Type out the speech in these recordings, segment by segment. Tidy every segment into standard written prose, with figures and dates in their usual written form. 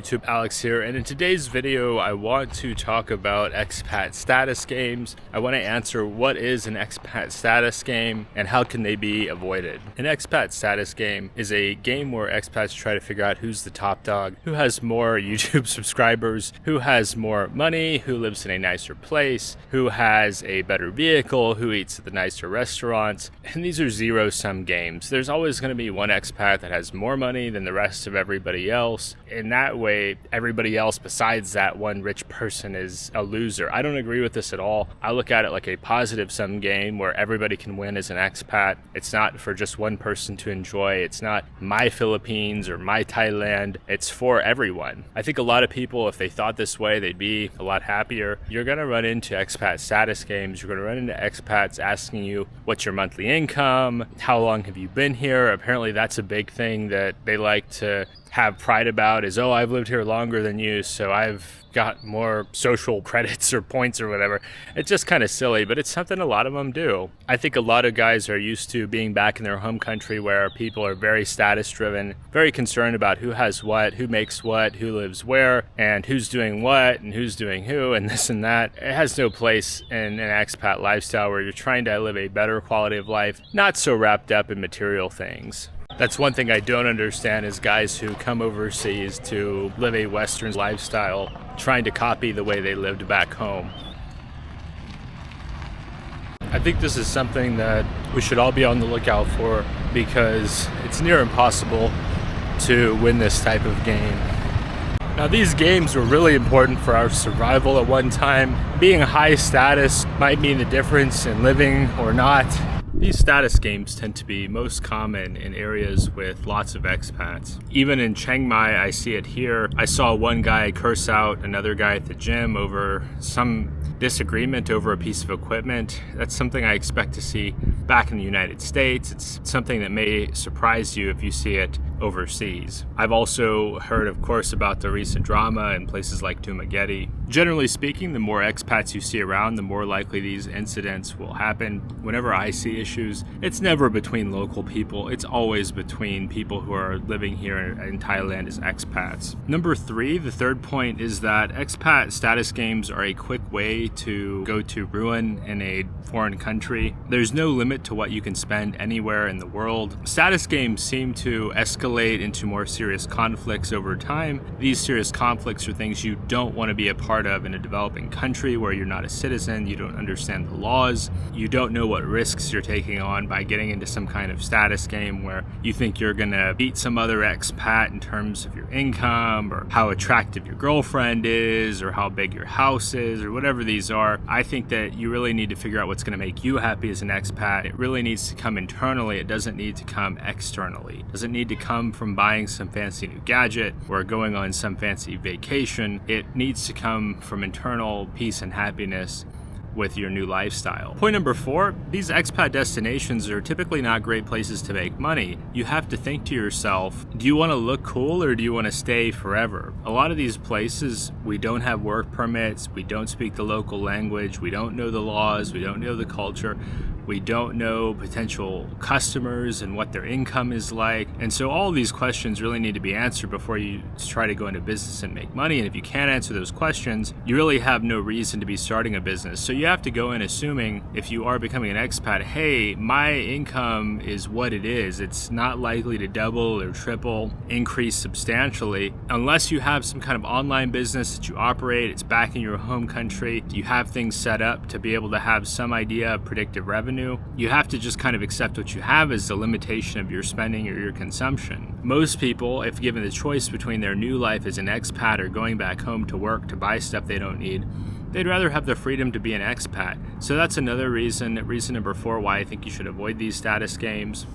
YouTube? Alex here, and in today's video I want to talk about expat status games. I want to answer what is an expat status game and how can they be avoided. An expat status game is a game where expats try to figure out who's the top dog, who has more YouTube subscribers, who has more money, who lives in a nicer place, who has a better vehicle, who eats at the nicer restaurants. And these are zero-sum games. There's always going to be one expat that has more money than the rest of everybody else. In that way, everybody else besides that one rich person is a loser. I don't agree with this at all. I look at it like a positive-sum game where everybody can win as an expat. It's not for just one person to enjoy. It's not my Philippines or my Thailand. It's for everyone. I think a lot of people, if they thought this way, they'd be a lot happier. You're going to run into expat status games. You're going to run into expats asking you, what's your monthly income? How long have you been here? Apparently that's a big thing that they like to have pride about is, oh, I've lived here longer than you, so I've got more social credits or points or whatever. It's just kind of silly, but it's something a lot of them do. I think a lot of guys are used to being back in their home country where people are very status driven, very concerned about who has what, who makes what, who lives where, and who's doing what, and who's doing who, and this and that. It has no place in an expat lifestyle where you're trying to live a better quality of life, not so wrapped up in material things. That's one thing I don't understand is guys who come overseas to live a Western lifestyle trying to copy the way they lived back home. I think this is something that we should all be on the lookout for because it's near impossible to win this type of game. Now, these games were really important for our survival at one time. Being high status might mean the difference in living or not. These status games tend to be most common in areas with lots of expats. Even in Chiang Mai, I see it here. I saw one guy curse out another guy at the gym over some disagreement over a piece of equipment. That's something I expect to see back in the United States. It's something that may surprise you if you see it overseas. I've also heard, of course, about the recent drama in places like Dumaguete. Generally speaking, the more expats you see around, the more likely these incidents will happen. Whenever I see issues, it's never between local people. It's always between people who are living here in Thailand as expats. Number 3, the third point, is that expat status games are a quick way to go to ruin in a foreign country. There's no limit to what you can spend anywhere in the world. Status games seem to escalate into more serious conflicts over time. These serious conflicts are things you don't want to be a part of in a developing country where you're not a citizen, you don't understand the laws, you don't know what risks you're taking on by getting into some kind of status game where you think you're gonna beat some other expat in terms of your income or how attractive your girlfriend is or how big your house is or whatever these are. I think that you really need to figure out what's going to make you happy as an expat. It really needs to come internally. It doesn't need to come externally. It doesn't need to come from buying some fancy new gadget or going on some fancy vacation. It needs to come from internal peace and happiness with your new lifestyle. Point number 4, these expat destinations are typically not great places to make money. You have to think to yourself, do you want to look cool or do you want to stay forever? A lot of these places, we don't have work permits, we don't speak the local language, we don't know the laws, we don't know the culture, we don't know potential customers and what their income is like. And so all of these questions really need to be answered before you try to go into business and make money. And if you can't answer those questions, you really have no reason to be starting a business. So you have to go in assuming, if you are becoming an expat, hey, my income is what it is. It's not likely to double or triple, increase substantially, unless you have some kind of online business that you operate, it's back in your home country, you have things set up to be able to have some idea of predictive revenue. You have to just kind of accept what you have as the limitation of your spending or your consumption. Most people, if given the choice between their new life as an expat or going back home to work to buy stuff they don't need, they'd rather have the freedom to be an expat. So that's another reason number 4, why I think you should avoid these status games.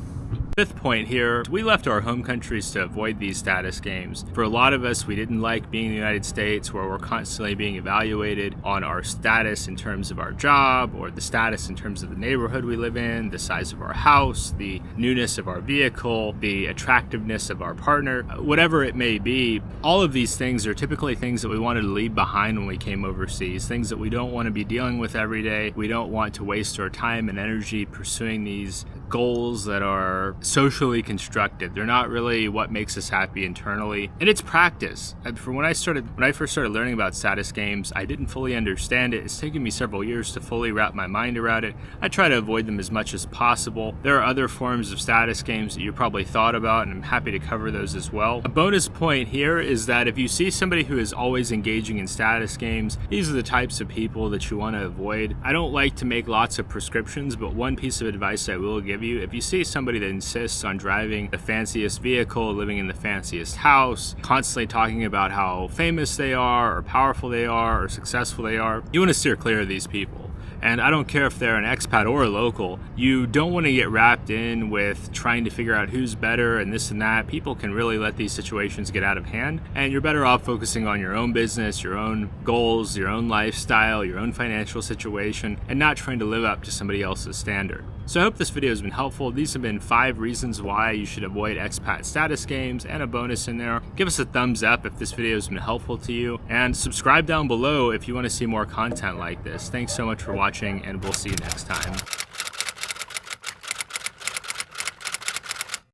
Fifth point here, we left our home countries to avoid these status games. For a lot of us, we didn't like being in the United States where we're constantly being evaluated on our status in terms of our job or the status in terms of the neighborhood we live in, the size of our house, the newness of our vehicle, the attractiveness of our partner, whatever it may be. All of these things are typically things that we wanted to leave behind when we came overseas, things that we don't want to be dealing with every day. We don't want to waste our time and energy pursuing these goals that are socially constructed. They're not really what makes us happy internally. And it's practice. And when I first started learning about status games, I didn't fully understand it. It's taken me several years to fully wrap my mind around it. I try to avoid them as much as possible. There are other forms of status games that you probably thought about, and I'm happy to cover those as well. A bonus point here is that if you see somebody who is always engaging in status games, these are the types of people that you want to avoid. I don't like to make lots of prescriptions, but one piece of advice I will give you: if you see somebody that insists on driving the fanciest vehicle, living in the fanciest house, constantly talking about how famous they are or powerful they are or successful they are, you want to steer clear of these people. And I don't care if they're an expat or a local, you don't want to get wrapped in with trying to figure out who's better and this and that. People can really let these situations get out of hand, and you're better off focusing on your own business, your own goals, your own lifestyle, your own financial situation, and not trying to live up to somebody else's standard. So I hope this video has been helpful. These have been 5 reasons why you should avoid expat status games, and a bonus in there. Give us a thumbs up if this video has been helpful to you, and subscribe down below if you want to see more content like this. Thanks so much for watching, and we'll see you next time.